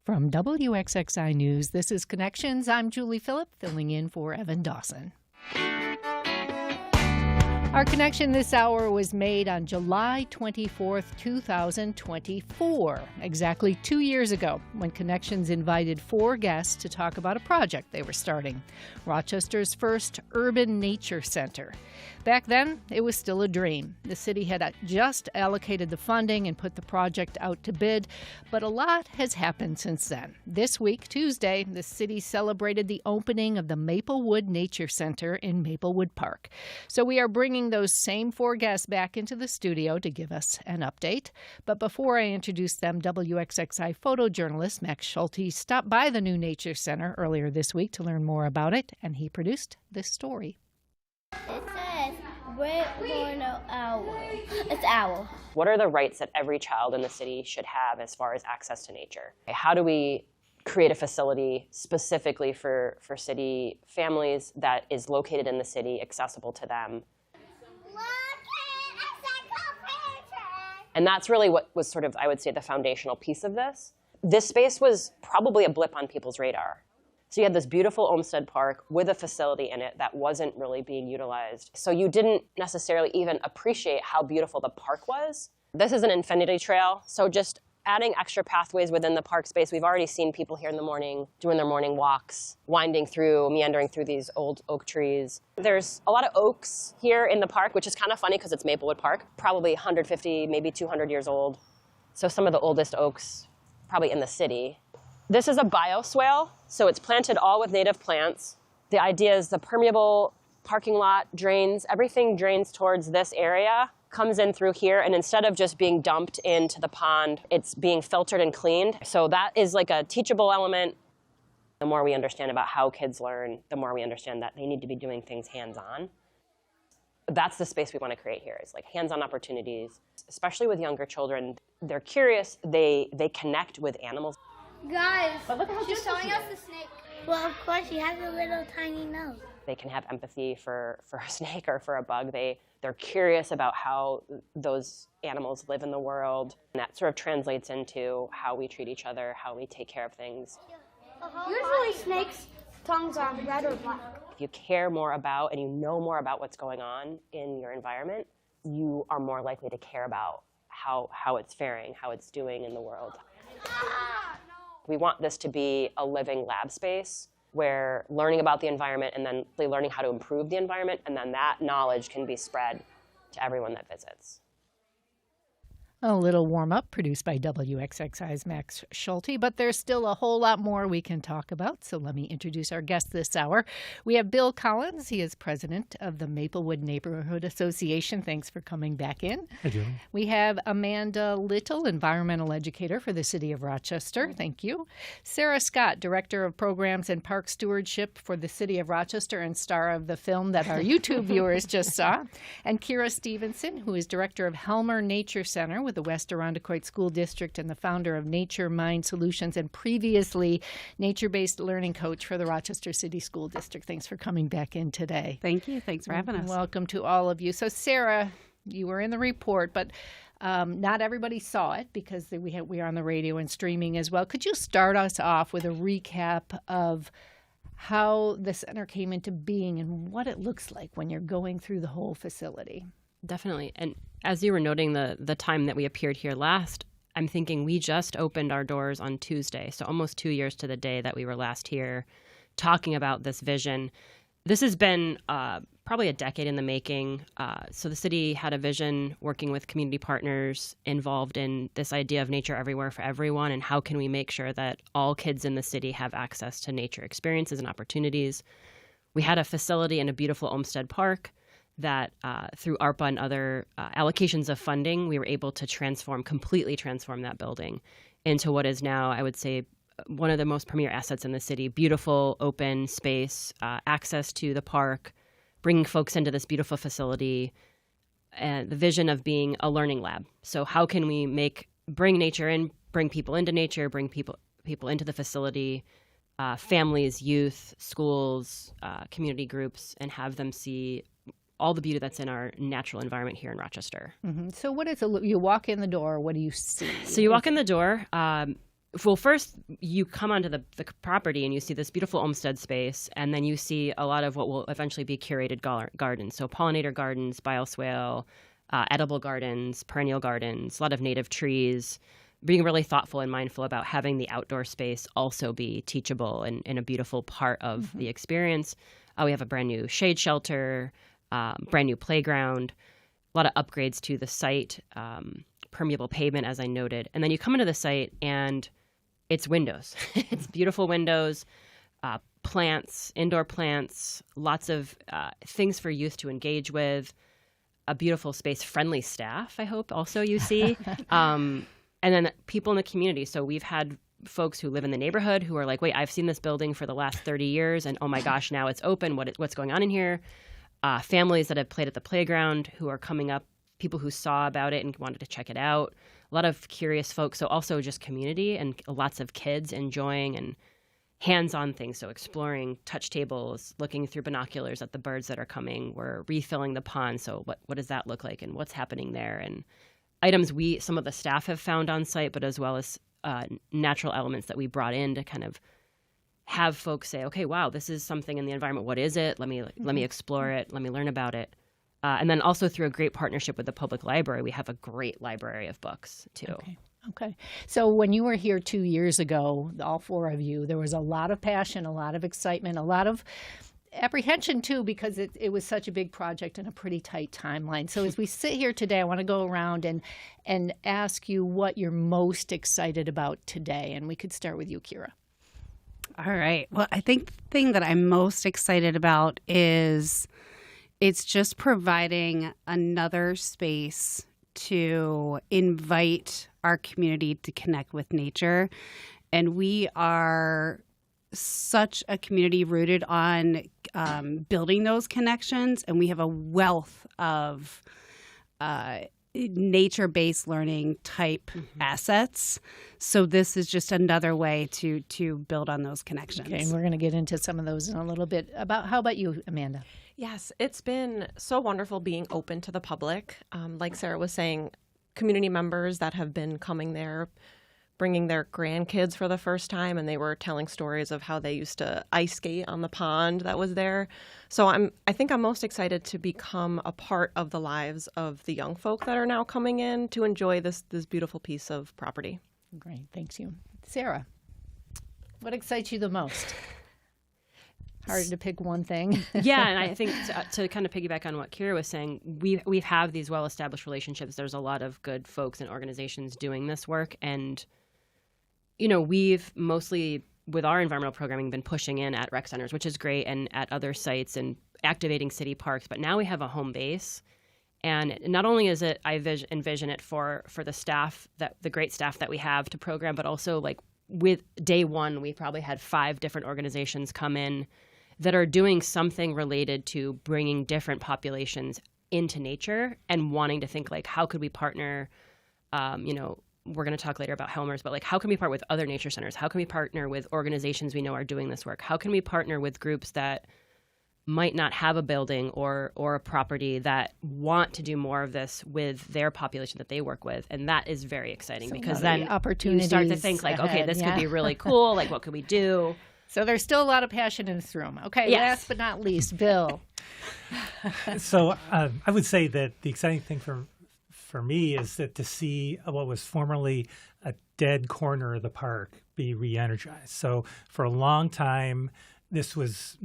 From WXXI News, this is Connections. I'm Julie Philipp, filling in for Evan Dawson. Our connection this hour was made on July 24th, 2024, exactly 2 years ago, when Connections invited 4 guests to talk about a project they were starting, Rochester's first urban nature center. Back then, it was still a dream. The city had just allocated the funding and put the project out to bid, but a lot has happened since then. This week, Tuesday, the city celebrated the opening of the Maplewood Nature Center in Maplewood Park. So we are bringing those same 4 guests back into the studio to give us an update. But before I introduce them, WXXI photojournalist Max Schulte stopped by the new Nature Center earlier this week to learn more about it, and he produced this story. It says, red horned owl. It's owl. What are the rights that every child in the city should have as far as access to nature? How do we create a facility specifically for city families that is located in the city, accessible to them? And that's really what was sort of, I would say, the foundational piece of this. This space was probably a blip on people's radar. So you had this beautiful Olmsted Park with a facility in it that wasn't really being utilized. So you didn't necessarily even appreciate how beautiful the park was. This is an infinity trail, so just adding extra pathways within the park space. We've already seen people here in the morning doing their morning walks, meandering through these old oak trees. There's a lot of oaks here in the park, which is kind of funny because it's Maplewood Park, probably 150, maybe 200 years old. So some of the oldest oaks probably in the city. This is a bioswale, so it's planted all with native plants. The idea is the permeable parking lot drains, everything drains towards this area, comes in through here, and instead of just being dumped into the pond, it's being filtered and cleaned. So that is like a teachable element. The more we understand about how kids learn, the more we understand that they need to be doing things hands-on. That's the space we want to create here, is like hands-on opportunities, especially with younger children. They're curious, they connect with animals. Guys, But look at how she's showing us the snake. Well, of course, she has a little tiny nose. They can have empathy for a snake or for a bug. They're curious about how those animals live in the world. And that sort of translates into how we treat each other, how we take care of things. Usually snakes' tongues are red or black. If you care more about and you know more about what's going on in your environment, you are more likely to care about how it's faring, how it's doing in the world. We want this to be a living lab space where learning about the environment and then learning how to improve the environment, and then that knowledge can be spread to everyone that visits. A little warm-up produced by WXXI's Max Schulte, but there's still a whole lot more we can talk about, so let me introduce our guest this hour. We have Bill Collins. He is president of the Maplewood Neighborhood Association. Thanks for coming back in. Hi, Joe. We have Amanda Little, environmental educator for the city of Rochester. Thank you. Sara Scott, director of programs and park stewardship for the city of Rochester and star of the film that our YouTube viewers just saw. And Kyra Stephenson, who is director of Helmer Nature Center with the West Irondequoit School District and the founder of Nature Mind Solutions and previously nature-based learning coach for the Rochester City School District. Thanks for coming back in today. Thank you. Thanks for having us. Welcome to all of you. So, Sara, you were in the report, but not everybody saw it because we are on the radio and streaming as well. Could you start us off with a recap of how the center came into being and what it looks like when you're going through the whole facility? Definitely. And as you were noting the time that we appeared here last, I'm thinking we just opened our doors on Tuesday, so almost 2 years to the day that we were last here talking about this vision. This has been probably a decade in the making. So the city had a vision working with community partners involved in this idea of nature everywhere for everyone, and how can we make sure that all kids in the city have access to nature experiences and opportunities. We had a facility in a beautiful Olmsted Park that through ARPA and other allocations of funding, we were able to completely transform that building into what is now, I would say, one of the most premier assets in the city. Beautiful, open space, access to the park, bringing folks into this beautiful facility, and the vision of being a learning lab. So how can we bring nature in, bring people into nature, bring people into the facility, families, youth, schools, community groups, and have them see all the beauty that's in our natural environment here in Rochester. Mm-hmm. So what is you walk in the door, what do you see? So you walk in the door, Well, first you come onto the property and you see this beautiful Olmsted space, and then you see a lot of what will eventually be curated gardens. So pollinator gardens, bioswale, edible gardens, perennial gardens, a lot of native trees, being really thoughtful and mindful about having the outdoor space also be teachable and a beautiful part of the experience. We have a brand new shade shelter, brand new playground, a lot of upgrades to the site, permeable pavement, as I noted. And then you come into the site and it's windows. It's beautiful windows, plants, indoor plants, lots of things for youth to engage with, a beautiful space, friendly staff, I hope also you see. And then people in the community. So we've had folks who live in the neighborhood who are like, wait, I've seen this building for the last 30 years and oh my gosh, now it's open. What's going on in here? Families that have played at the playground who are coming up, people who saw about it and wanted to check it out. A lot of curious folks. So also just community and lots of kids enjoying and hands-on things. So exploring touch tables, looking through binoculars at the birds that are coming. We're refilling the pond. So what does that look like and what's happening there? And items some of the staff have found on site, but as well as natural elements that we brought in to kind of have folks say, okay, wow, this is something in the environment. What is it? Let me explore it. Let me learn about it. And then also through a great partnership with the public library, we have a great library of books too. Okay. So when you were here 2 years ago, all four of you, there was a lot of passion, a lot of excitement, a lot of apprehension too, because it was such a big project and a pretty tight timeline. So as we sit here today, I want to go around and ask you what you're most excited about today. And we could start with you, Kyra. All right. Well, I think the thing that I'm most excited about is it's just providing another space to invite our community to connect with nature. And we are such a community rooted on building those connections. And we have a wealth of nature-based learning type assets. So this is just another way to build on those connections. Okay, and we're going to get into some of those in a little bit. How about you, Amanda? Yes, it's been so wonderful being open to the public. Like Sara was saying, community members that have been coming there, bringing their grandkids for the first time, and they were telling stories of how they used to ice skate on the pond that was there. So I think I'm most excited to become a part of the lives of the young folk that are now coming in to enjoy this beautiful piece of property. Great, thanks you. Sara, what excites you the most? Hard to pick one thing. Yeah, and I think to kind of piggyback on what Kyra was saying, we have these well-established relationships. There's a lot of good folks and organizations doing this work, and we've mostly, with our environmental programming, been pushing in at rec centers, which is great, and at other sites and activating city parks. But now we have a home base, and not only is it, I envision it for the staff, the great staff that we have to program, but also like with day one, we probably had 5 different organizations come in that are doing something related to bringing different populations into nature and wanting to think like, how could we partner? We're going to talk later about Helmer's, but like, how can we partner with other nature centers? How can we partner with organizations we know are doing this work? How can we partner with groups that might not have a building or a property that want to do more of this with their population that they work with? And that is very exciting because then you start to think like, okay, this could be really cool. Like, what could we do? So there's still a lot of passion in this room. Okay, yes. Last but not least, Bill. So I would say that the exciting thing for me is that to see what was formerly a dead corner of the park be re-energized. So for a long time, this was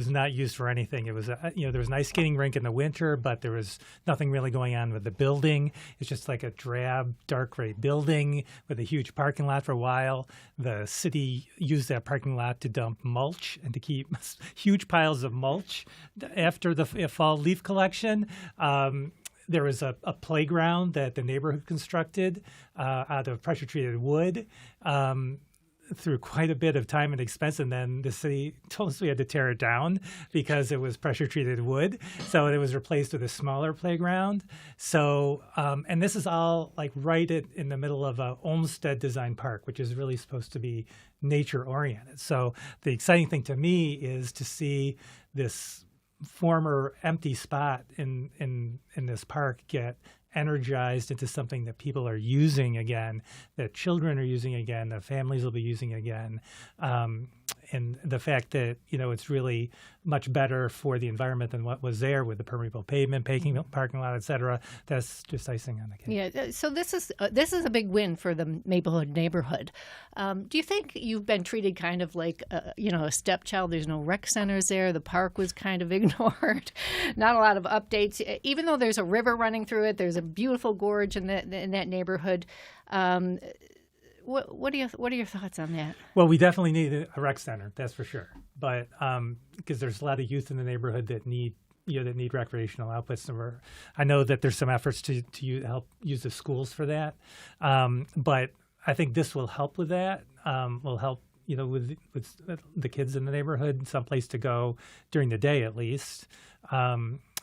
not used for anything. It was there was an ice skating rink in the winter, but there was nothing really going on with the building. It's just like a drab, dark gray building with a huge parking lot for a while. The city used that parking lot to dump mulch and to keep huge piles of mulch after the fall leaf collection. There was a playground that the neighborhood constructed out of pressure-treated wood. Through quite a bit of time and expense, and then the city told us we had to tear it down because it was pressure-treated wood. So it was replaced with a smaller playground. So, and this is all like right in the middle of a Olmsted design park, which is really supposed to be nature-oriented. So the exciting thing to me is to see this former empty spot in this park get energized into something that people are using again, that children are using again, that families will be using again. And the fact that, it's really much better for the environment than what was there with the permeable pavement, parking lot, et cetera, that's just icing on the cake. Yeah, so this is a big win for the Maplewood neighborhood. Do you think you've been treated kind of like, a stepchild? There's no rec centers there. The park was kind of ignored. Not a lot of updates. Even though there's a river running through it, there's a beautiful gorge in that neighborhood. What are your thoughts on that? Well, we definitely need a rec center, that's for sure. But because there's a lot of youth in the neighborhood that need recreational outputs, and I know that there's some efforts to help use the schools for that. But I think this will help with that. Will help with the kids in the neighborhood, someplace to go during the day at least.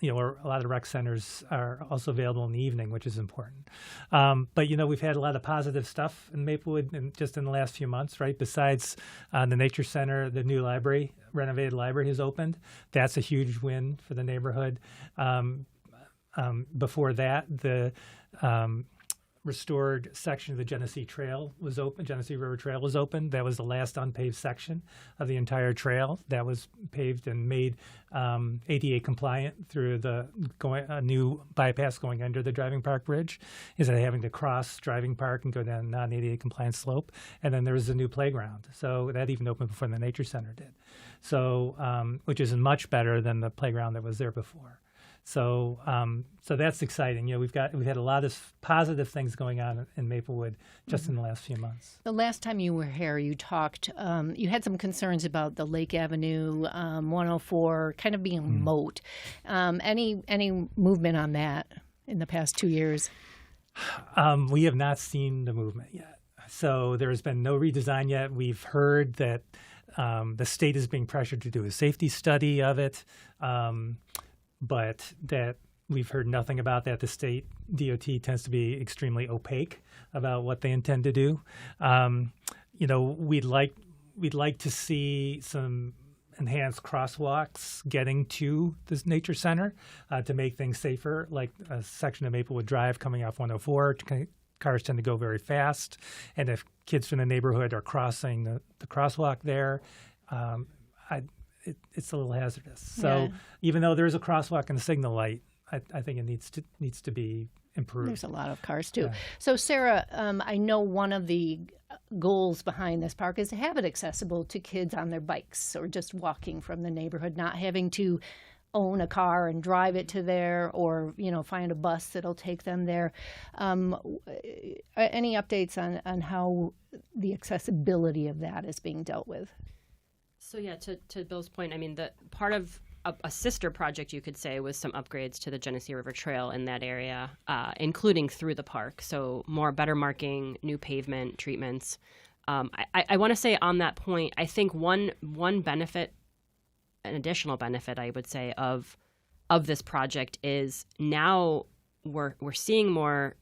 Or a lot of rec centers are also available in the evening, which is important. But, we've had a lot of positive stuff in Maplewood just in the last few months, right? Besides the Nature Center, the new renovated library has opened. That's a huge win for the neighborhood. Before that, the restored section of the Genesee River Trail was open. That was the last unpaved section of the entire trail. That was paved and made ADA compliant through a new bypass going under the Driving Park Bridge, instead of having to cross Driving Park and go down a non-ADA compliant slope. And then there was a new playground. So that even opened before the Nature Center did. So, which is much better than the playground that was there before. So that's exciting. We've had a lot of positive things going on in Maplewood just in the last few months. The last time you were here, you talked. You had some concerns about the Lake Avenue 104 kind of being moat. Any movement on that in the past 2 years? We have not seen the movement yet. So there has been no redesign yet. We've heard that the state is being pressured to do a safety study of it. But that we've heard nothing about that. The state DOT tends to be extremely opaque about what they intend to do. We'd like to see some enhanced crosswalks getting to this nature center to make things safer, like a section of Maplewood Drive coming off 104. Cars tend to go very fast, and if kids from the neighborhood are crossing the crosswalk there, it's a little hazardous. So even though there's a crosswalk and a signal light, I think it needs to be improved. There's a lot of cars too. Yeah. So Sara, I know one of the goals behind this park is to have it accessible to kids on their bikes or just walking from the neighborhood, not having to own a car and drive it to there, or find a bus that'll take them there. Any updates on how the accessibility of that is being dealt with? So yeah, to Bill's point, I mean, the part of a sister project, you could say, was some upgrades to the Genesee River Trail in that area, including through the park. So better marking, new pavement treatments. I want to say on that point, I think one benefit, an additional benefit, I would say, of this project is now we're seeing more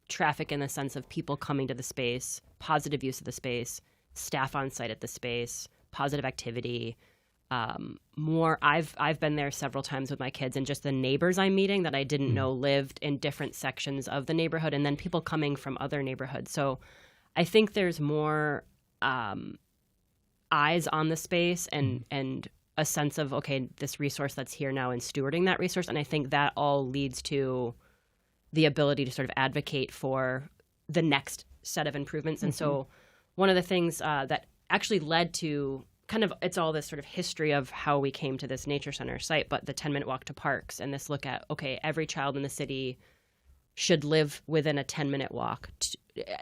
traffic in the sense of people coming to the space, positive use of the space, staff on site at the space, positive activity, more. I've been there several times with my kids, and just the neighbors I'm meeting that I didn't know lived in different sections of the neighborhood, and then people coming from other neighborhoods. So I think there's more eyes on the space and a sense of, okay, this resource that's here now, and stewarding that resource. And I think that all leads to the ability to sort of advocate for the next set of improvements. And so one of the things that actually led to it's all this sort of history of how we came to this nature center site, but the 10-minute walk to parks, and this look at, okay, every child in the city should live within a 10-minute walk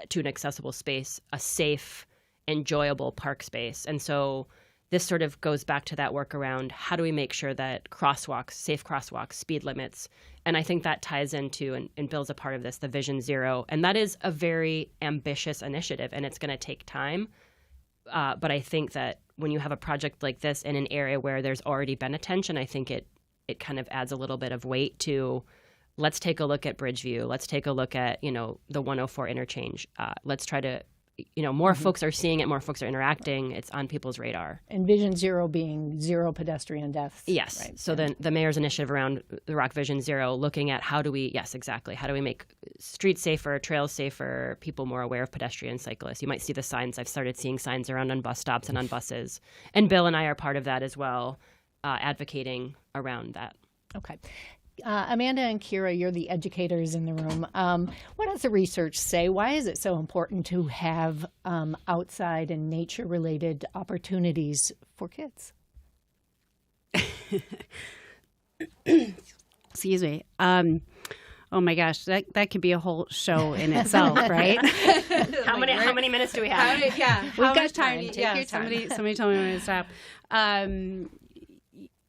to an accessible space, a safe, enjoyable park space. And so this sort of goes back to that work around how do we make sure that crosswalks, safe crosswalks, speed limits, and I think that ties into and Bill's a part of this, the Vision Zero. And that is a very ambitious initiative, and it's going to take time. But I think that when you have a project like this in an area where there's already been attention, I think it kind of adds a little bit of weight to, let's take a look at Bridgeview. Let's take a look at, the 104 interchange. Let's try to more folks are seeing it, more folks are interacting. It's on people's radar. And Vision Zero being zero pedestrian deaths. Yes. Right? So then the mayor's initiative around the Rock Vision Zero, looking at how do we make streets safer, trails safer, people more aware of pedestrians, cyclists. You might see the signs. I've started seeing signs around on bus stops and on buses. And Bill and I are part of that as well, advocating around that. Okay. Amanda and Kyra, you're the educators in the room. What does the research say? Why is it so important to have outside and nature-related opportunities for kids? Excuse me. Oh my gosh, that could be a whole show in itself, right? How many minutes do we have? We've got time. Take your time. Somebody tell me when to stop.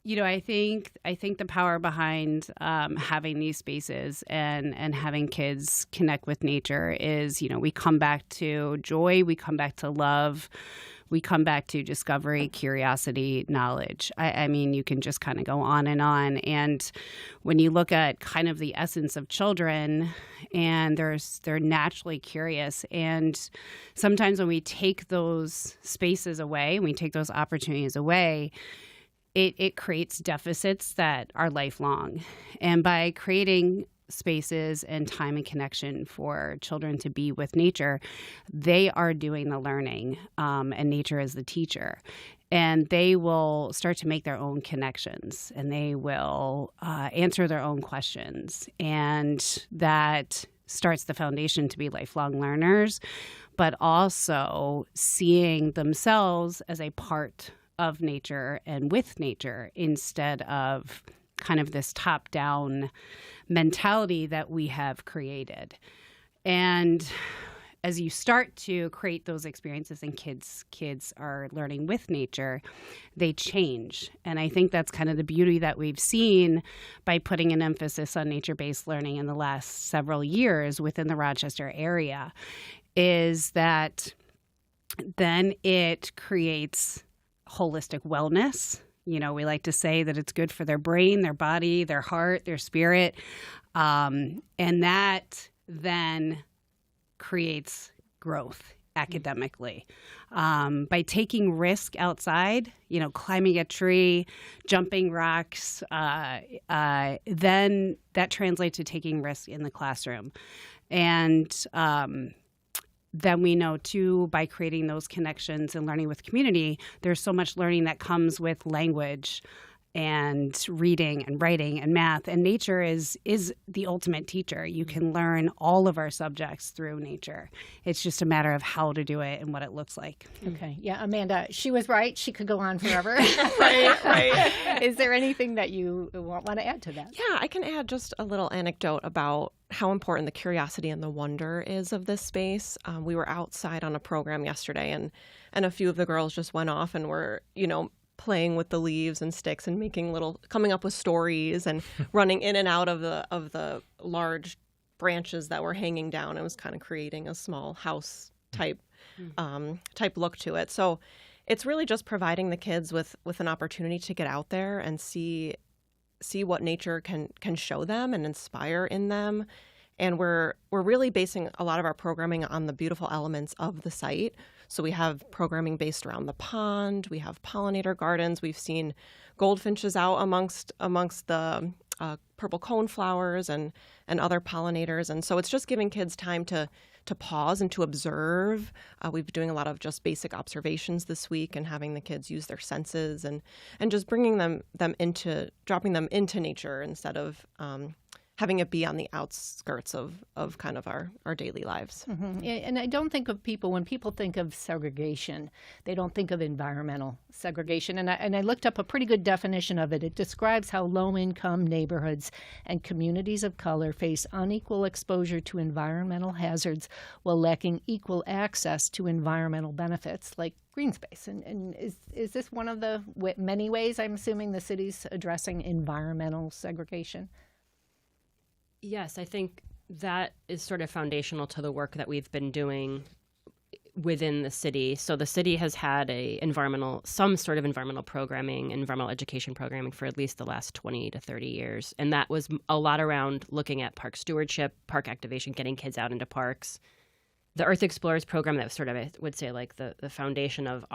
I think the power behind having these spaces and having kids connect with nature is, we come back to joy, we come back to love, we come back to discovery, curiosity, knowledge. I mean, you can just kind of go on. And when you look at kind of the essence of children, and they're naturally curious. And sometimes when we take those spaces away, we take those opportunities away, it creates deficits that are lifelong. And by creating spaces and time and connection for children to be with nature, they are doing the learning, and nature is the teacher. And they will start to make their own connections, and they will answer their own questions. And that starts the foundation to be lifelong learners, but also seeing themselves as a part of nature and with nature instead of kind of this top-down mentality that we have created. And as you start to create those experiences and kids are learning with nature, they change. And I think that's kind of the beauty that we've seen by putting an emphasis on nature-based learning in the last several years within the Rochester area, is that then it creates holistic wellness. We like to say that it's good for their brain, their body, their heart, their spirit. And that then creates growth academically. By taking risk outside, climbing a tree, jumping rocks, then that translates to taking risk in the classroom. And then we know, too, by creating those connections and learning with community, there's so much learning that comes with language and reading and writing and math. And nature is the ultimate teacher. You can learn all of our subjects through nature. It's just a matter of how to do it and what it looks like. Okay. Yeah, Amanda, she was right. She could go on forever. Right. Is there anything that you want to add to that? Yeah, I can add just a little anecdote about how important the curiosity and the wonder is of this space. We were outside on a program yesterday, and a few of the girls just went off and were, playing with the leaves and sticks and coming up with stories and running in and out of the large branches that were hanging down. It was kind of creating a small house type look to it. So it's really just providing the kids with an opportunity to get out there and see what nature can show them and inspire in them. And we're really basing a lot of our programming on the beautiful elements of the site. So we have programming based around the pond. We have pollinator gardens. We've seen goldfinches out amongst the purple cone flowers and other pollinators. And so it's just giving kids time to pause and to observe. We've been doing a lot of just basic observations this week and having the kids use their senses and just bringing dropping them into nature instead of having it be on the outskirts of kind of our daily lives. Mm-hmm. And I don't think of when people think of segregation, they don't think of environmental segregation. And I looked up a pretty good definition of it. It describes how low-income neighborhoods and communities of color face unequal exposure to environmental hazards while lacking equal access to environmental benefits like green space. And is this one of the many ways, I'm assuming, the city's addressing environmental segregation? Yes, I think that is sort of foundational to the work that we've been doing within the city. So the city has had some sort of environmental programming, environmental education programming for at least the last 20 to 30 years. And that was a lot around looking at park stewardship, park activation, getting kids out into parks, the Earth Explorers program that was sort of, I would say, like the foundation of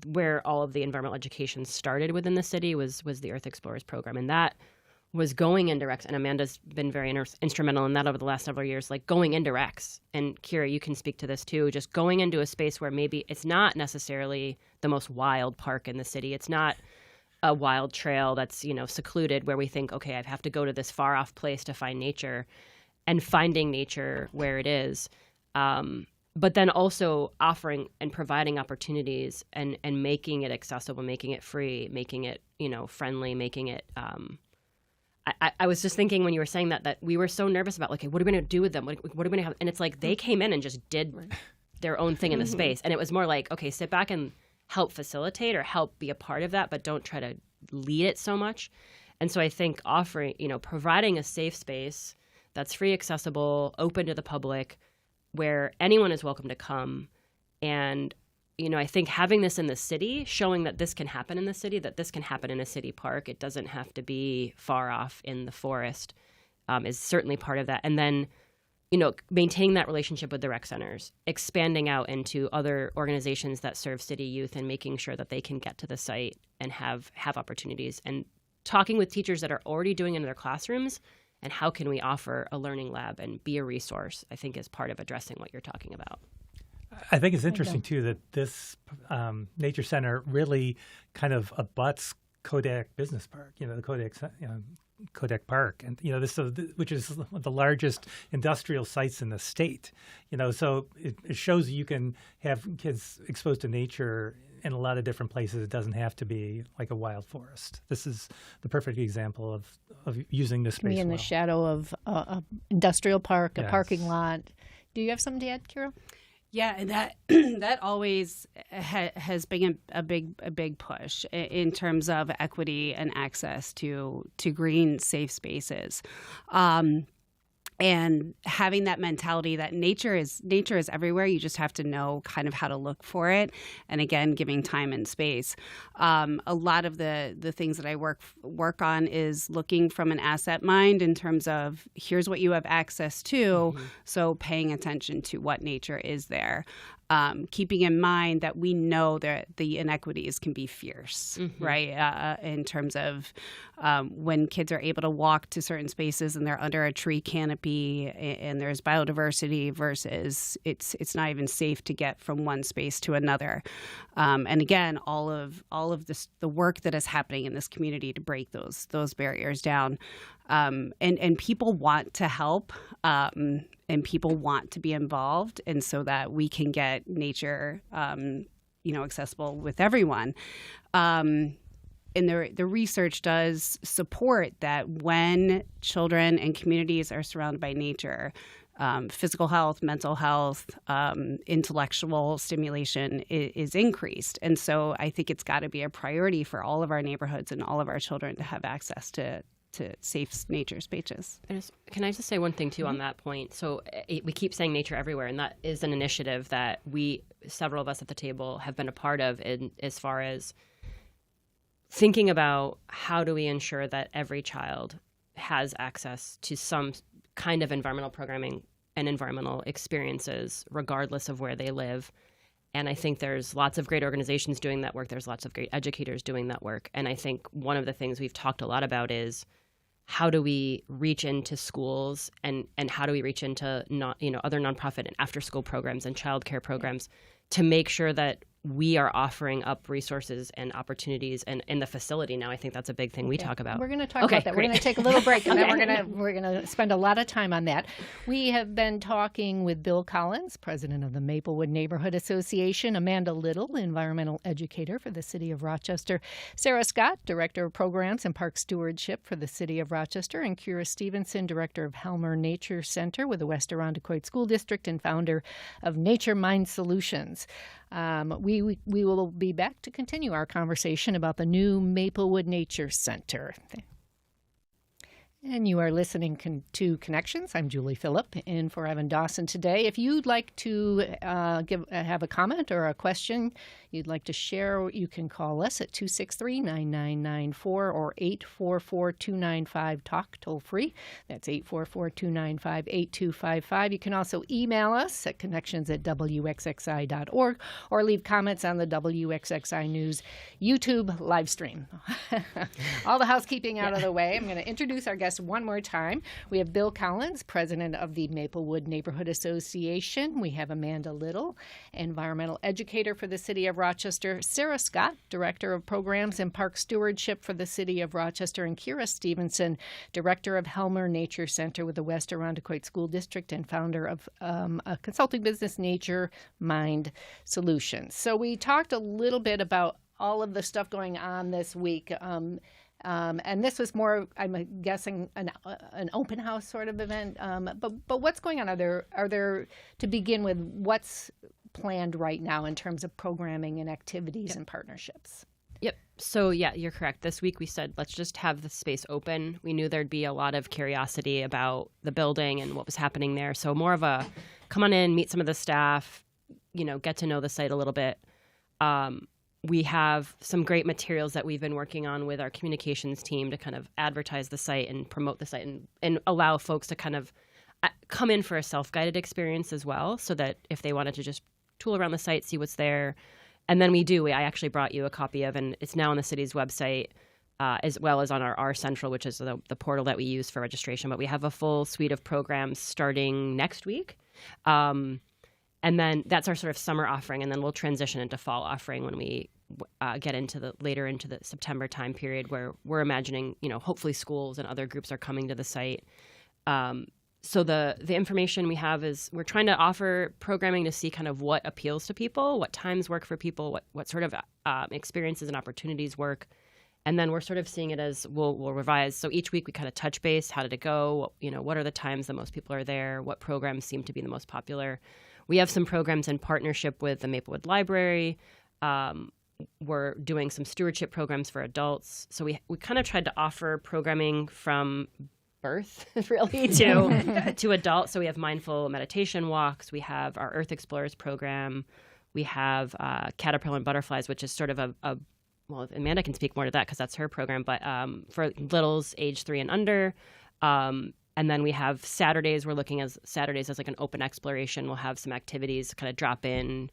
where all of the environmental education started within the city was the Earth Explorers program. And that was going into Rex, and Amanda's been very instrumental in that over the last several years, like going into Rex. And Kyra, you can speak to this too, just going into a space where maybe it's not necessarily the most wild park in the city. It's not a wild trail that's, secluded where we think, okay, I have to go to this far off place to find nature, and finding nature where it is. But then also offering and providing opportunities and making it accessible, making it free, making it, friendly, making it, I was just thinking when you were saying that we were so nervous about, like, what are we going to do with them? What are we going to have? And it's like they came in and just did their own thing in the space. And it was more like, okay, sit back and help facilitate or help be a part of that, but don't try to lead it so much. And so I think offering, providing a safe space that's free, accessible, open to the public, where anyone is welcome to come. And I think having this in the city, showing that this can happen in the city, that this can happen in a city park, it doesn't have to be far off in the forest, is certainly part of that. And then, maintaining that relationship with the rec centers, expanding out into other organizations that serve city youth and making sure that they can get to the site and have opportunities, and talking with teachers that are already doing it in their classrooms, and how can we offer a learning lab and be a resource, I think is part of addressing what you're talking about. I think it's interesting, too, that this nature center really kind of abuts Kodak Business Park, the Kodak Park, and this which is one of the largest industrial sites in the state. So it shows you can have kids exposed to nature in a lot of different places. It doesn't have to be like a wild forest. This is the perfect example of using this space. In the shadow of an industrial park, a parking lot. Do you have something to add, Kyra? Yeah, and that always has been a big push in terms of equity and access to green, safe spaces. And having that mentality that nature is everywhere. You just have to know kind of how to look for it. And again, giving time and space. A lot of the things that I work on is looking from an asset mind in terms of here's what you have access to. So paying attention to what nature is there. Keeping in mind that we know that the inequities can be fierce, right? In terms of when kids are able to walk to certain spaces and they're under a tree canopy and there's biodiversity versus it's not even safe to get from one space to another. And again, all of this, the work that is happening in this community to break those barriers down. And people want to help. And people want to be involved, and so that we can get nature, accessible with everyone. And the research does support that when children and communities are surrounded by nature, physical health, mental health, intellectual stimulation is increased. And so I think it's got to be a priority for all of our neighborhoods and all of our children to have access to safe nature spaces. Can I just say one thing, too, on that point? So we keep saying nature everywhere, and that is an initiative that several of us at the table, have been a part of as far as thinking about how do we ensure that every child has access to some kind of environmental programming and environmental experiences, regardless of where they live. And I think there's lots of great organizations doing that work. There's lots of great educators doing that work. And I think one of the things we've talked a lot about is how do we reach into schools and how do we reach into other nonprofit and after school programs and childcare programs to make sure that we are offering up resources and opportunities and in the facility now. I think that's a big thing we talk about. We're going to talk about that. Great. We're going to take a little break, and then we're going to spend a lot of time on that. We have been talking with Bill Collins, president of the Maplewood Neighborhood Association, Amanda Little, environmental educator for the city of Rochester, Sara Scott, director of programs and park stewardship for the city of Rochester, and Kyra Stephenson, director of Helmer Nature Center with the West Irondequoit School District and founder of Nature Mind Solutions. We will be back to continue our conversation about the new Maplewood Nature Center. And you are listening to Connections. I'm Julie Philipp in for Evan Dawson today. If you'd like to have a comment or a question you'd like to share, you can call us at 263-9994 or 844-295-TALK, toll free. That's 844-295-8255. You can also email us at connections@wxxi.org or leave comments on the WXXI News YouTube live stream. All the housekeeping out of the way. I'm going to introduce our guest one more time. We have Bill Collins, president of the Maplewood Neighborhood Association. We have Amanda Little, environmental educator for the city of Rochester. Sara Scott, director of programs and park stewardship for the city of Rochester. And Kyra Stephenson, director of Helmer Nature Center with the West Irondequoit School District and founder of a consulting business, Nature Mind Solutions. So we talked a little bit about all of the stuff going on this week. And this was more, I'm guessing, an open house sort of event. But what's going on? Are there to begin with, what's planned right now in terms of programming and activities and partnerships? Yep. So yeah, you're correct. This week we said, let's just have the space open. We knew there'd be a lot of curiosity about the building and what was happening there. So more of a come on in, meet some of the staff, get to know the site a little bit. We have some great materials that we've been working on with our communications team to kind of advertise the site and promote the site and allow folks to kind of come in for a self-guided experience as well, so that if they wanted to just tool around the site, see what's there. And then I actually brought you a copy of, and it's now on the city's website, as well as on our Central, which is the portal that we use for registration. But we have a full suite of programs starting next week. And then that's our sort of summer offering, and then we'll transition into fall offering when we get later into the September time period, where we're imagining, hopefully schools and other groups are coming to the site. So the information we have is we're trying to offer programming to see kind of what appeals to people, what times work for people, what sort of experiences and opportunities work. And then we're sort of seeing it as we'll revise. So each week we kind of touch base. How did it go? What are the times that most people are there? What programs seem to be the most popular? We have some programs in partnership with the Maplewood Library. We're doing some stewardship programs for adults. So we kind of tried to offer programming from birth, really, to adults. So we have mindful meditation walks. We have our Earth Explorers program. We have Caterpillar and Butterflies, which is sort of well, Amanda can speak more to that because that's her program, but for littles age 3 and under. And then we have Saturdays. We're looking at Saturdays as like an open exploration. We'll have some activities, kind of drop in,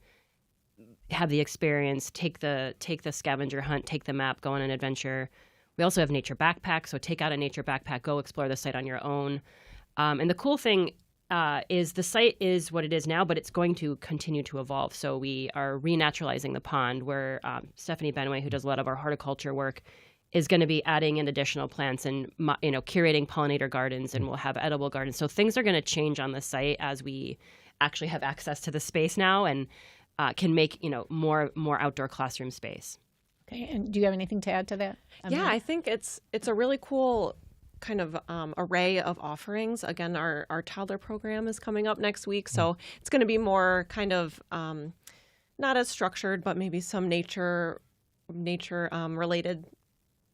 have the experience, take the scavenger hunt, take the map, go on an adventure. We also have nature backpacks, so take out a nature backpack, go explore the site on your own. And the cool thing is the site is what it is now, but it's going to continue to evolve. So we are renaturalizing the pond, where Stephanie Benway, who does a lot of our horticulture work, is going to be adding in additional plants and curating pollinator gardens, and we'll have edible gardens. So things are going to change on the site as we actually have access to the space now and can make more outdoor classroom space. Okay, and do you have anything to add to that? Yeah, I think it's a really cool kind of array of offerings. Again, our toddler program is coming up next week, so it's going to be more kind of not as structured, but maybe some nature related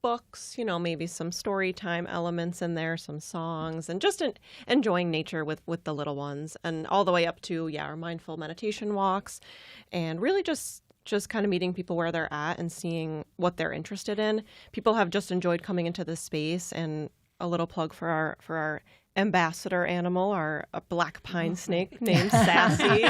books, maybe some story time elements in there, some songs, and just enjoying nature with the little ones, and all the way up to our mindful meditation walks, and really just kind of meeting people where they're at and seeing what they're interested in. People have just enjoyed coming into this space, and a little plug for our ambassador animal, a black pine snake named Sassy.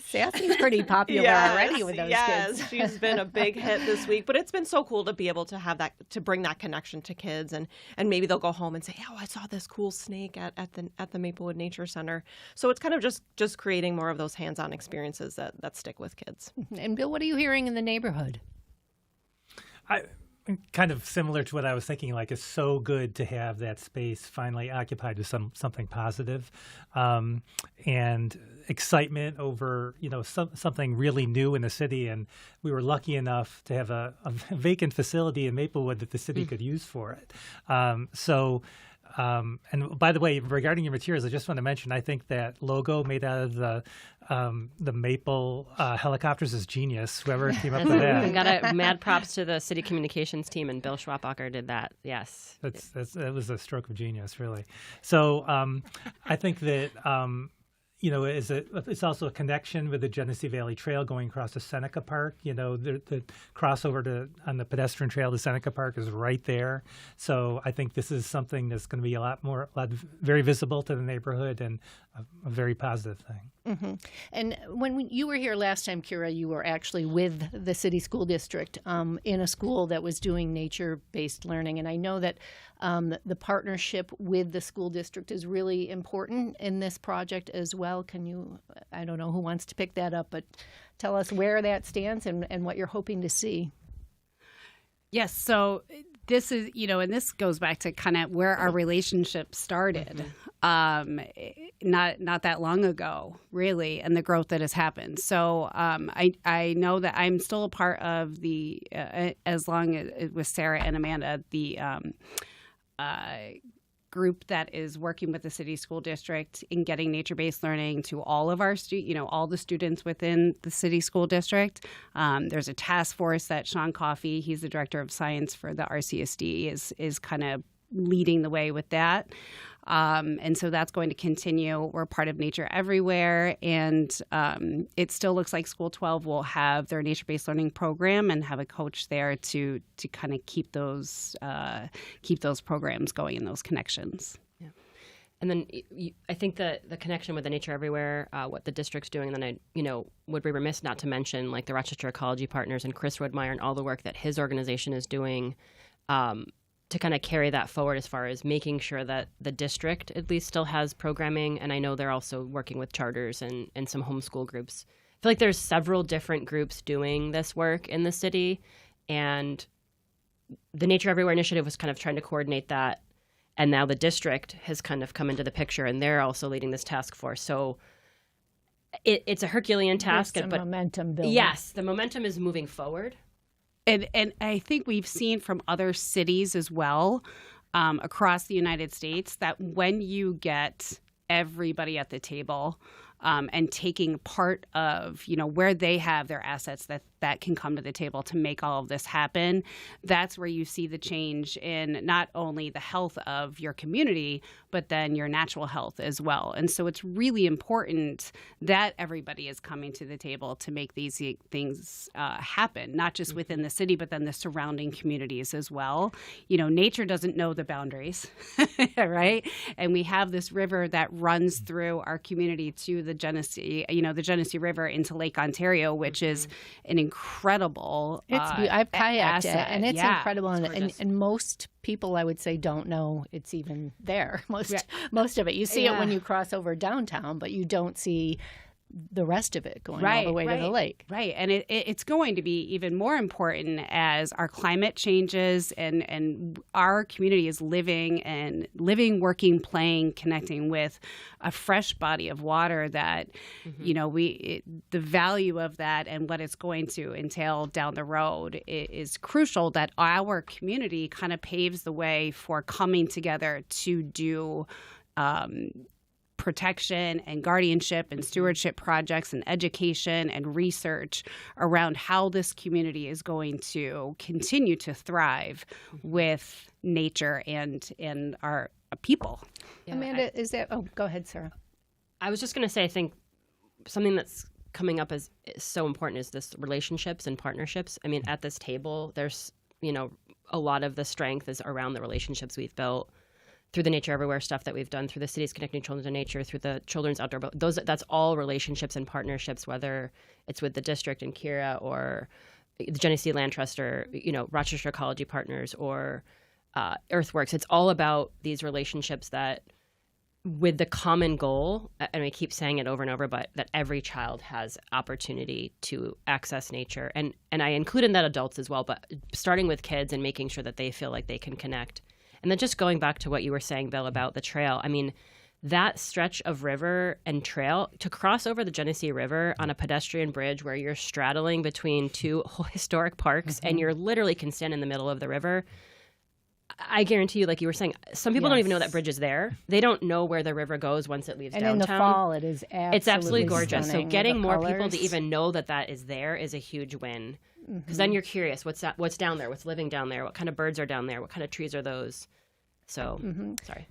Sassy's pretty popular already with those kids. Yes, she's been a big hit this week. But it's been so cool to be able to have that, to bring that connection to kids, and maybe they'll go home and say, "Oh, I saw this cool snake at the Maplewood Nature Center." So it's kind of just creating more of those hands-on experiences that stick with kids. And Bill, what are you hearing in the neighborhood? Kind of similar to what I was thinking, like it's so good to have that space finally occupied with something positive, and excitement over something really new in the city. And we were lucky enough to have a vacant facility in Maplewood that the city could use for it. So And by the way, regarding your materials, I just want to mention, I think that logo made out of the maple helicopters is genius. Whoever came up with that. We got mad props to the city communications team, and Bill Schwabacher did that. Yes. That was a stroke of genius, really. So I think that it's also a connection with the Genesee Valley Trail going across to Seneca Park. The crossover on the pedestrian trail to Seneca Park is right there. So I think this is something that's going to be very visible to the neighborhood and a very positive thing. Mm-hmm. And when you were here last time, Kyra, you were actually with the city school district in a school that was doing nature-based learning. And I know that the partnership with the school district is really important in this project as well. Can you, I don't know who wants to pick that up, but tell us where that stands and what you're hoping to see. Yes, so this is, and this goes back to kind of where our relationship started, not that long ago, really, and the growth that has happened. So I know that I'm still a part of the, as long as with Sara and Amanda, the group that is working with the city school district in getting nature-based learning to all of our all the students within the city school district. There's a task force that Sean Coffey, he's the director of science for the RCSD, is kind of leading the way with that. And so that's going to continue. We're part of Nature Everywhere, and it still looks like School 12 will have their nature-based learning program and have a coach there to kind of keep those programs going and those connections. Yeah. And then I think the connection with the Nature Everywhere, what the district's doing, and then I would be remiss not to mention like the Rochester Ecology Partners and Chris Woodmeyer and all the work that his organization is doing. To kind of carry that forward as far as making sure that the district at least still has programming. And I know they're also working with charters and some homeschool groups. I feel like there's several different groups doing this work in the city. And the Nature Everywhere initiative was kind of trying to coordinate that. And now the district has kind of come into the picture, and they're also leading this task force. So it's a Herculean task. There's some momentum building. Yes, the momentum is moving forward. And I think we've seen from other cities as well across the United States that when you get everybody at the table and taking part of, where they have their assets that can come to the table to make all of this happen, that's where you see the change in not only the health of your community, but then your natural health as well. And so it's really important that everybody is coming to the table to make these things happen, not just within the city, but then the surrounding communities as well. Nature doesn't know the boundaries, right? And we have this river that runs through our community to the Genesee, the Genesee River into Lake Ontario, which is an incredible I've kayaked it, and it's incredible. It's and most people, I would say, don't know it's even there. Most of it. You see it when you cross over downtown, but you don't see the rest of it going all the way to the lake. Right. And it's going to be even more important as our climate changes and our community is living, working, playing, connecting with a fresh body of water that, the value of that and what it's going to entail down the road is crucial, that our community kind of paves the way for coming together to do protection and guardianship and stewardship projects and education and research around how this community is going to continue to thrive with nature and our people. Yeah, Amanda, go ahead, Sara. I was just going to say, I think something that's coming up is so important is this relationships and partnerships. I mean, at this table, there's, a lot of the strength is around the relationships we've built through the Nature Everywhere stuff that we've done, through the city's Connecting Children to Nature, through the Children's Outdoor Boat. That's all relationships and partnerships, whether it's with the district and Kyra or the Genesee Land Trust or, Rochester Ecology Partners or Earthworks. It's all about these relationships that with the common goal, and I keep saying it over and over, but that every child has opportunity to access nature. And I include in that adults as well, but starting with kids and making sure that they feel like they can connect. And then just going back to what you were saying, Bill, about the trail, I mean, that stretch of river and trail, to cross over the Genesee River on a pedestrian bridge where you're straddling between two historic parks and you're literally can stand in the middle of the river, I guarantee you, like you were saying, some people don't even know that bridge is there. They don't know where the river goes once it leaves downtown. And in the fall, it is absolutely gorgeous. So getting more people to colors. even know that is there is a huge win. Because then you're curious, what's down there? What's living down there? What kind of birds are down there? What kind of trees are those? So, sorry.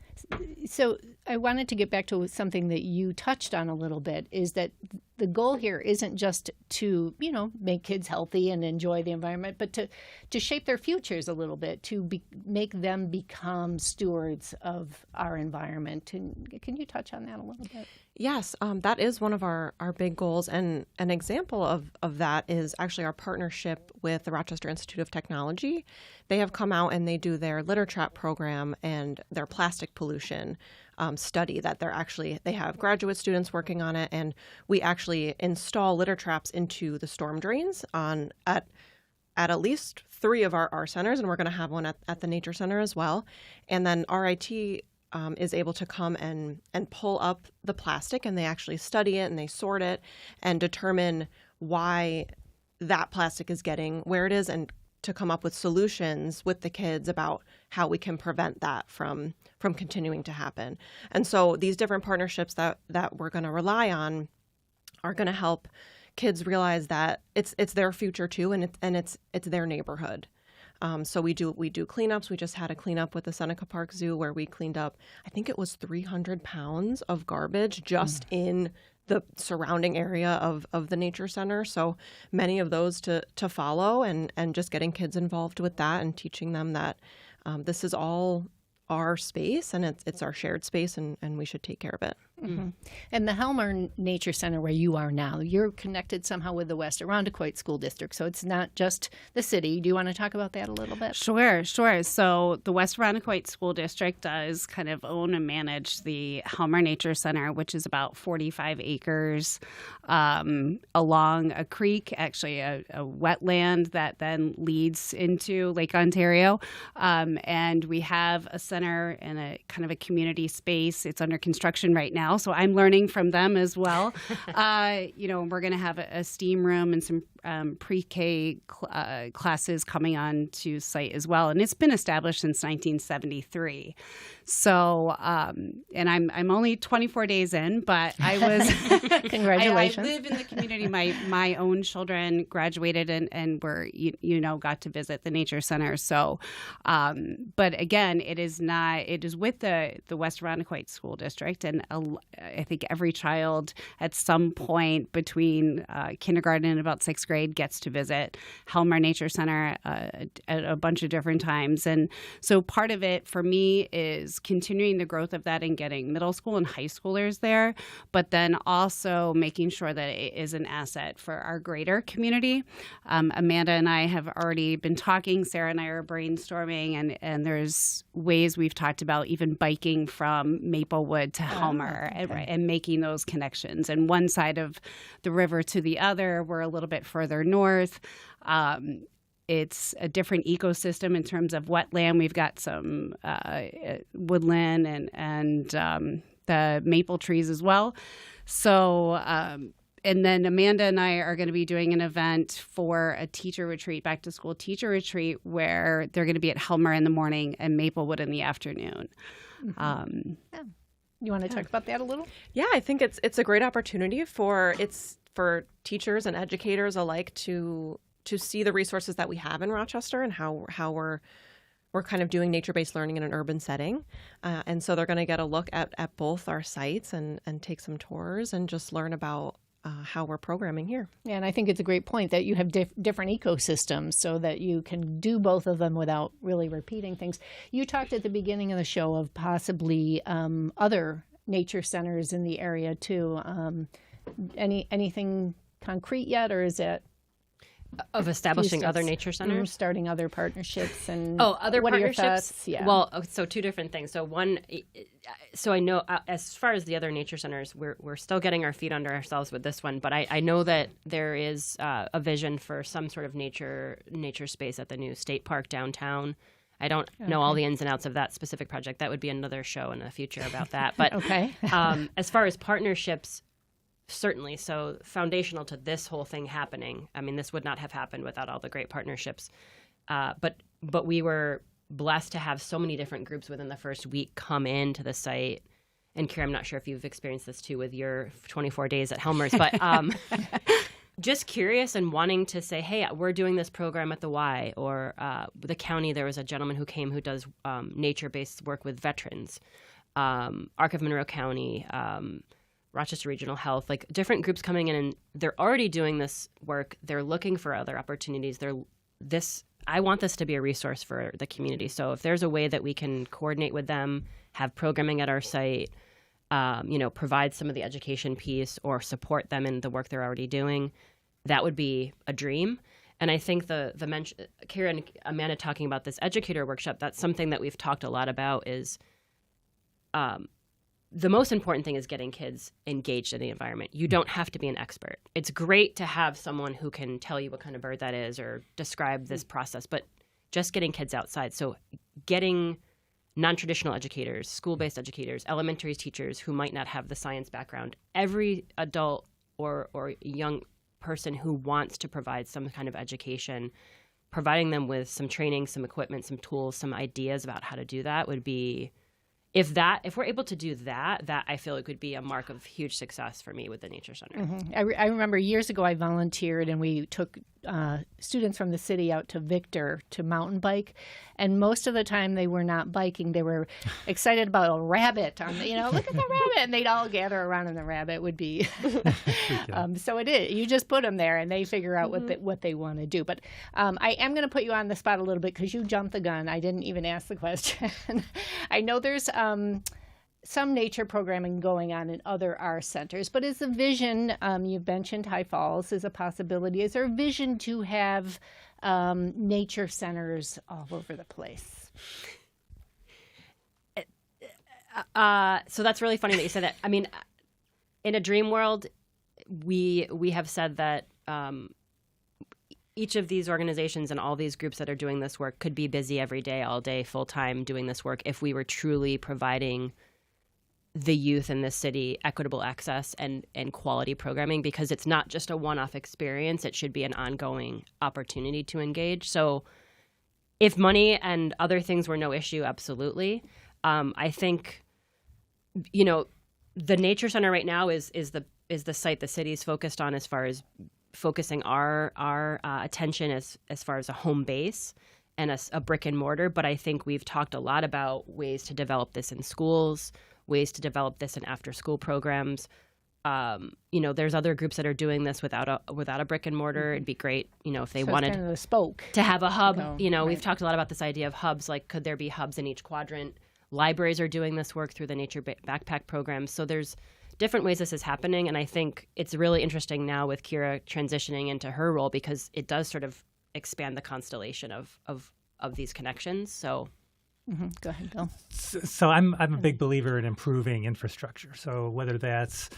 So I wanted to get back to something that you touched on a little bit, is that the goal here isn't just to, make kids healthy and enjoy the environment, but to shape their futures a little bit, to make them become stewards of our environment. And can you touch on that a little bit? Yes, that is one of our big goals. And an example of that is actually our partnership with the Rochester Institute of Technology. They have come out and they do their litter trap program and their plastic pollution study that they have graduate students working on it. And we actually install litter traps into the storm drains at least 3 of our centers. And we're going to have one at the Nature Center as well. And then RIT is able to come and pull up the plastic, and they actually study it and they sort it and determine why that plastic is getting where it is, and to come up with solutions with the kids about how we can prevent that from continuing to happen. And so these different partnerships that we're going to rely on are going to help kids realize that it's their future too, and it's their neighborhood. So we do cleanups. We just had a cleanup with the Seneca Park Zoo where we cleaned up, I think it was 300 pounds of garbage just in the surrounding area of the Nature Center. So many of those to follow, and just getting kids involved with that and teaching them that this is all our space and it's our shared space, and we should take care of it. Mm-hmm. And the Helmer Nature Center, where you are now, you're connected somehow with the West Irondequoit School District. So it's not just the city. Do you want to talk about that a little bit? Sure. So the West Irondequoit School District does kind of own and manage the Helmer Nature Center, which is about 45 acres along a creek, actually a wetland that then leads into Lake Ontario. And we have a center and a kind of a community space. It's under construction right now, so I'm learning from them as well. We're going to have a STEAM room and some pre-K classes coming on to site as well, and it's been established since 1973. So, and I'm only 24 days in, but I was congratulations. I live in the community. My own children graduated and were got to visit the Nature Center. So, but again, it is with the West Irondequoit School District, and I think every child at some point between kindergarten and about 6th grade gets to visit Helmer Nature Center a bunch of different times. And so part of it for me is continuing the growth of that and getting middle school and high schoolers there, but then also making sure that it is an asset for our greater community. Amanda and I have already been talking. Sarah and I are brainstorming, and there's ways we've talked about even biking from Maplewood to Helmer and making those connections. And one side of the river to the other, we're a little bit further north. It's a different ecosystem in terms of wetland. We've got some woodland and the maple trees as well. So, and then Amanda and I are going to be doing an event for a teacher retreat, back to school teacher retreat, where they're going to be at Helmer in the morning and Maplewood in the afternoon. Mm-hmm. You want to talk about that a little? Yeah, I think it's a great opportunity for teachers and educators alike to see the resources that we have in Rochester and how we're kind of doing nature-based learning in an urban setting. And so they're going to get a look at both our sites and take some tours and just learn about how we're programming here. Yeah, and I think it's a great point that you have different ecosystems so that you can do both of them without really repeating things. You talked at the beginning of the show of possibly other nature centers in the area too. Anything concrete yet, or is it of establishing other nature centers, starting other partnerships, and other what partnerships? Are your thoughts? Yeah. Well, so two different things. So one, so I know as far as the other nature centers, we're still getting our feet under ourselves with this one, but I know that there is a vision for some sort of nature space at the new state park downtown. I don't know all the ins and outs of that specific project. That would be another show in the future about that. But as far as partnerships, certainly. So foundational to this whole thing happening. I mean, this would not have happened without all the great partnerships. But we were blessed to have so many different groups within the first week come into the site. And Kyra, I'm not sure if you've experienced this too with your 24 days at Helmer's, but just curious and wanting to say, hey, we're doing this program at the Y, or the county. There was a gentleman who came who does nature-based work with veterans, Arc of Monroe County, Rochester Regional Health, like different groups coming in, and they're already doing this work. They're looking for other opportunities. I want this to be a resource for the community. So if there's a way that we can coordinate with them, have programming at our site, provide some of the education piece or support them in the work they're already doing, that would be a dream. And I think Kyra and Amanda talking about this educator workshop, that's something that we've talked a lot about is the most important thing is getting kids engaged in the environment. You don't have to be an expert. It's great to have someone who can tell you what kind of bird that is or describe this process, but just getting kids outside. So getting non-traditional educators, school-based educators, elementary teachers who might not have the science background, every adult or young person who wants to provide some kind of education, providing them with some training, some equipment, some tools, some ideas about how to do that would be, if we're able to do that I feel it could be a mark of huge success for me with the Nature Center. Mm-hmm. I remember years ago I volunteered and we took students from the city out to Victor to mountain bike, and most of the time they were not biking. They were excited about a rabbit. Look at the rabbit, and they'd all gather around, and the rabbit would be. So it is. You just put them there, and they figure out what they want to do. But I am going to put you on the spot a little bit because you jumped the gun. I didn't even ask the question. I know there's some nature programming going on in other R centers, but is the vision, you've mentioned High Falls is a possibility, is there a vision to have nature centers all over the place? So that's really funny that you said that. I mean, in a dream world, we have said that each of these organizations and all these groups that are doing this work could be busy every day, all day, full time doing this work if we were truly providing the youth in this city equitable access and quality programming, because it's not just a one-off experience. It should be an ongoing opportunity to engage. So if money and other things were no issue, absolutely. I think, the Nature Center right now is the site the city is focused on as far as focusing our attention as far as a home base and a brick and mortar. But I think we've talked a lot about ways to develop this in schools, ways to develop this in after-school programs. There's other groups that are doing this without a brick and mortar. It'd be great, if they wanted kind of a spoke to have a hub. Right. We've talked a lot about this idea of hubs. Like, could there be hubs in each quadrant? Libraries are doing this work through the Nature Backpack program. So there's different ways this is happening, and I think it's really interesting now with Kyra transitioning into her role because it does sort of expand the constellation of these connections. So. Mm-hmm. Go ahead, Bill. So I'm a big believer in improving infrastructure. So whether that's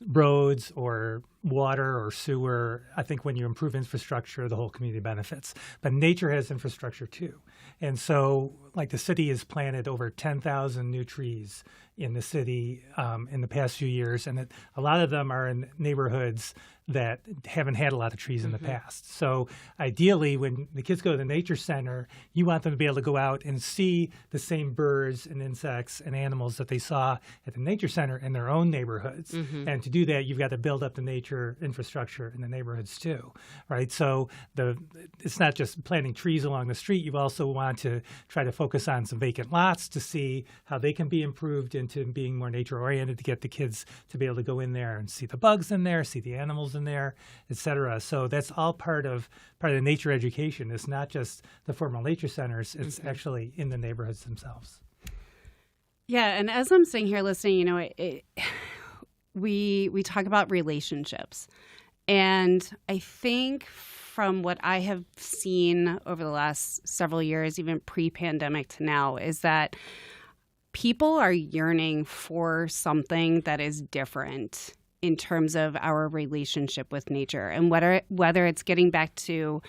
roads or water or sewer, I think when you improve infrastructure, the whole community benefits. But nature has infrastructure too. And so like the city has planted over 10,000 new trees in the city in the past few years. And a lot of them are in neighborhoods that haven't had a lot of trees in the past. So ideally, when the kids go to the Nature Center, you want them to be able to go out and see the same birds and insects and animals that they saw at the Nature Center in their own neighborhoods. Mm-hmm. And to do that, you've got to build up the nature infrastructure in the neighborhoods too, right? So it's not just planting trees along the street. You also want to try to focus on some vacant lots to see how they can be improved into being more nature-oriented, to get the kids to be able to go in there and see the bugs in there, see the animals in there, et cetera. So that's all part of the nature education. It's not just the formal nature centers. It's actually in the neighborhoods themselves. Yeah, and as I'm sitting here listening, we talk about relationships. And I think from what I have seen over the last several years, even pre-pandemic to now, is that people are yearning for something that is different in terms of our relationship with nature, and whether it's getting back to,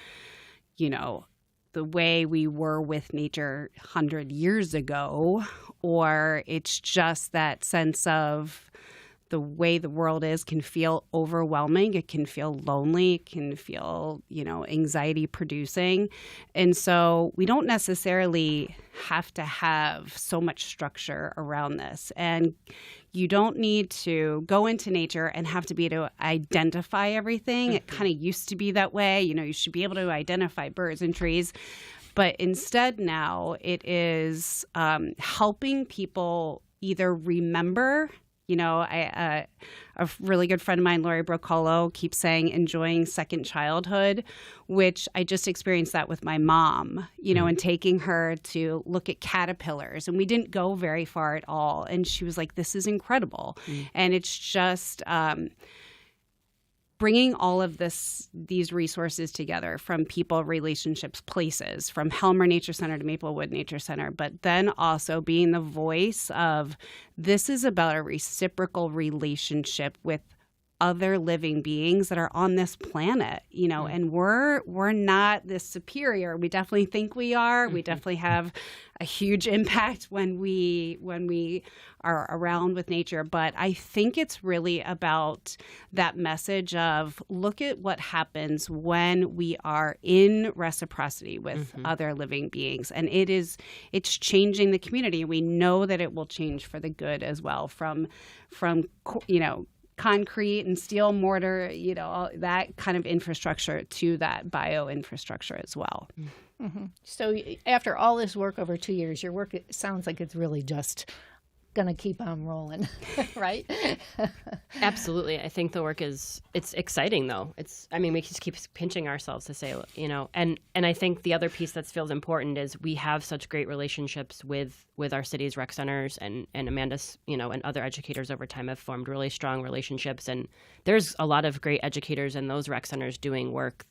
the way we were with nature 100 years ago, or it's just that sense of the way the world is can feel overwhelming. It can feel lonely. It can feel, anxiety producing. And so we don't necessarily have to have so much structure around this. And you don't need to go into nature and have to be able to identify everything. It kind of used to be that way. You should be able to identify birds and trees. But instead now it is helping people either remember. A really good friend of mine, Lori Brocolo, keeps saying enjoying second childhood, which I just experienced that with my mom, and taking her to look at caterpillars. And we didn't go very far at all. And she was like, this is incredible. And it's just bringing all of these resources together from people, relationships, places, from Helmer Nature Center to Maplewood Nature Center, but then also being the voice of this is about a reciprocal relationship with other living beings that are on this planet, and we're not this superior. We definitely think we are. We definitely have a huge impact when we are around with nature. But I think it's really about that message of look at what happens when we are in reciprocity with other living beings. And it's changing the community. We know that it will change for the good as well from concrete and steel mortar, all that kind of infrastructure to that bio infrastructure as well. So after all this work over 2 years, your work, it sounds like it's really just going to keep on rolling, right? Absolutely. I think the work it's exciting though. We just keep pinching ourselves to say, and I think the other piece that feels important is we have such great relationships with our city's rec centers, and Amanda's, and other educators over time have formed really strong relationships. And there's a lot of great educators in those rec centers doing work.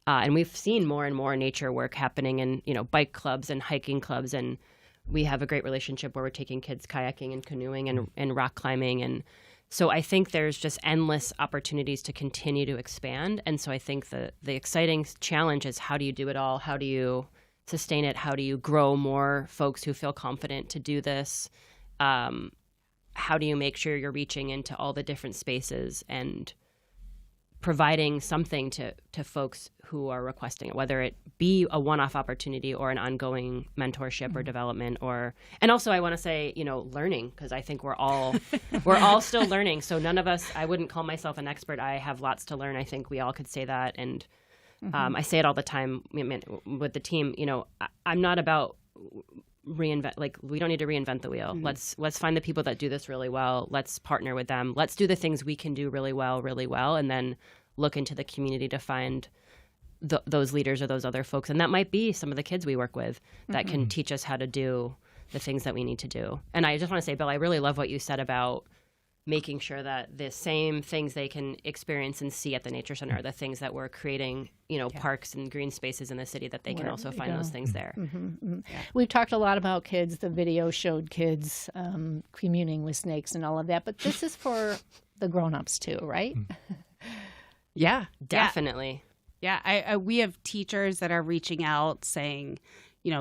And we've seen more and more nature work happening in, bike clubs and hiking clubs. And we have a great relationship where we're taking kids kayaking and canoeing and rock climbing. And so I think there's just endless opportunities to continue to expand. And so I think the exciting challenge is how do you do it all? How do you sustain it? How do you grow more folks who feel confident to do this? How do you make sure you're reaching into all the different spaces and providing something to folks who are requesting it, whether it be a one-off opportunity or an ongoing mentorship or development, and also I want to say, learning, because I think we're all still learning. So none of us, I wouldn't call myself an expert. I have lots to learn. I think we all could say that. And I say it all the time with the team, I'm not about reinvent, like we don't need to reinvent the wheel. Let's find the people that do this really well. Let's partner with them. Let's do the things we can do really well, and then look into the community to find those leaders or those other folks. And that might be some of the kids we work with that can teach us how to do the things that we need to do. And I just want to say, Bill, I really love what you said about making sure that the same things they can experience and see at the Nature Center are the things that we're creating, parks and green spaces in the city, that they can also find those things there. We've talked a lot about kids. The video showed kids communing with snakes and all of that. But this is for the grown-ups too, right? Yeah. Definitely. Yeah. We have teachers that are reaching out saying,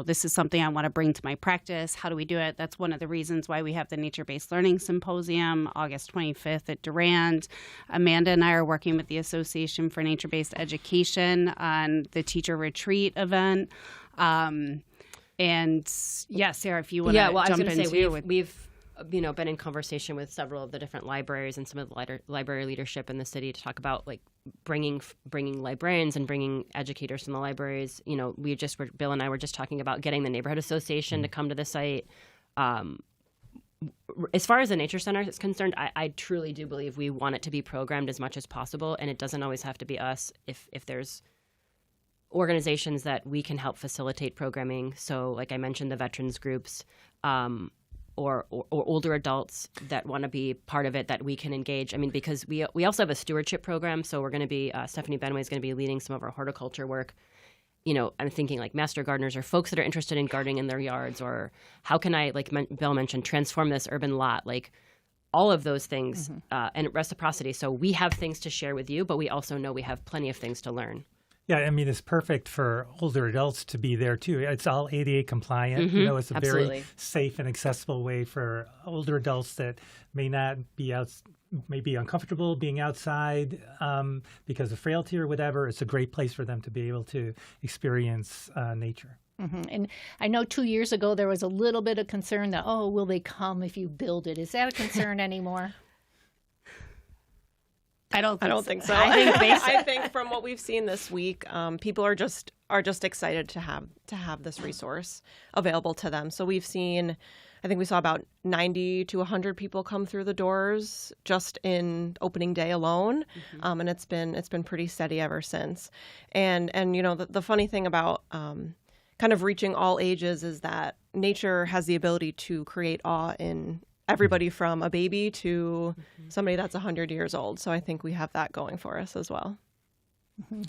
this is something I want to bring to my practice. How do we do it? That's one of the reasons why we have the Nature-Based Learning Symposium, August 25th at Durand. Amanda and I are working with the Association for Nature-Based Education on the teacher retreat event. And yeah, Sarah, if you want to jump in too. We've been in conversation with several of the different libraries and some of the library leadership in the city to talk about bringing librarians and bringing educators from the libraries. Bill and I were just talking about getting the neighborhood association to come to the site. As far as the Nature Center is concerned, I truly do believe we want it to be programmed as much as possible, and it doesn't always have to be us. If there's organizations that we can help facilitate programming, so like I mentioned, the veterans groups, or older adults that want to be part of it, that we can engage. Because we also have a stewardship program, so we're going to be, Stephanie Benway is going to be leading some of our horticulture work. I'm thinking like master gardeners or folks that are interested in gardening in their yards, or how can I, like Bill mentioned, transform this urban lot, all of those things, and reciprocity. So we have things to share with you, but we also know we have plenty of things to learn. Yeah, it's perfect for older adults to be there too. It's all ADA compliant. It's a Absolutely. very safe and accessible way for older adults that may not be out may be uncomfortable being outside because of frailty or whatever, it's a great place for them to be able to experience nature. Mm-hmm. And I know 2 years ago there was a little bit of concern that, oh, will they come if you build it? Is that a concern anymore? I don't think so. I think from what we've seen this week, people are just excited to have this resource available to them. So we've seen, I think we saw about 90 to 100 people come through the doors just in opening day alone, and it's been pretty steady ever since. And the funny thing about kind of reaching all ages is that nature has the ability to create awe in everybody from a baby to somebody that's 100 years old. So I think we have that going for us as well.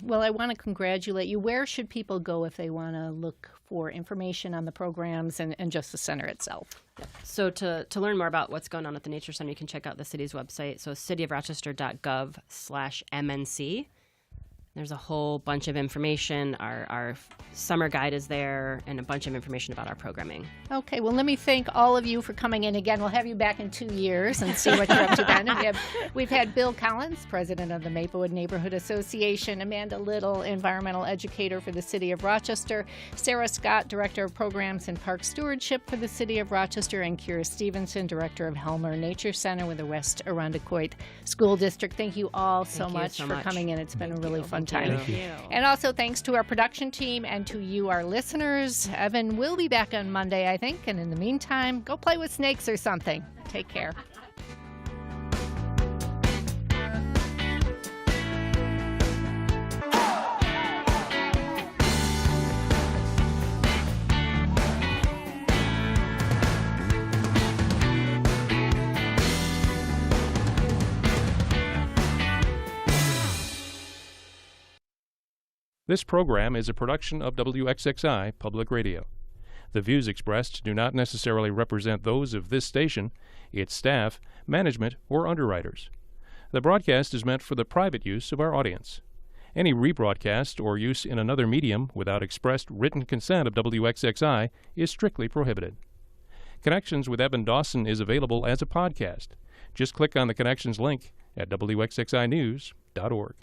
Well, I want to congratulate you. Where should people go if they want to look for information on the programs and just the center itself? So to learn more about what's going on at the Nature Center, you can check out the city's website. So cityofrochester.gov/MNC. There's a whole bunch of information. Our summer guide is there and a bunch of information about our programming. Okay, well, let me thank all of you for coming in again. We'll have you back in 2 years and see what you're up to then. And we've had Bill Collins, president of the Maplewood Neighborhood Association, Amanda Little, environmental educator for the City of Rochester, Sara Scott, director of programs and park stewardship for the City of Rochester, and Kyra Stephenson, director of Helmer Nature Center with the West Irondequoit School District. Thank you all so much for coming in. It's been a really fun time. Thank you. And also thanks to our production team and to you, our listeners. Evan will be back on Monday, I think. And in the meantime, go play with snakes or something. Take care. This program is a production of WXXI Public Radio. The views expressed do not necessarily represent those of this station, its staff, management, or underwriters. The broadcast is meant for the private use of our audience. Any rebroadcast or use in another medium without expressed written consent of WXXI is strictly prohibited. Connections with Evan Dawson is available as a podcast. Just click on the Connections link at WXXInews.org.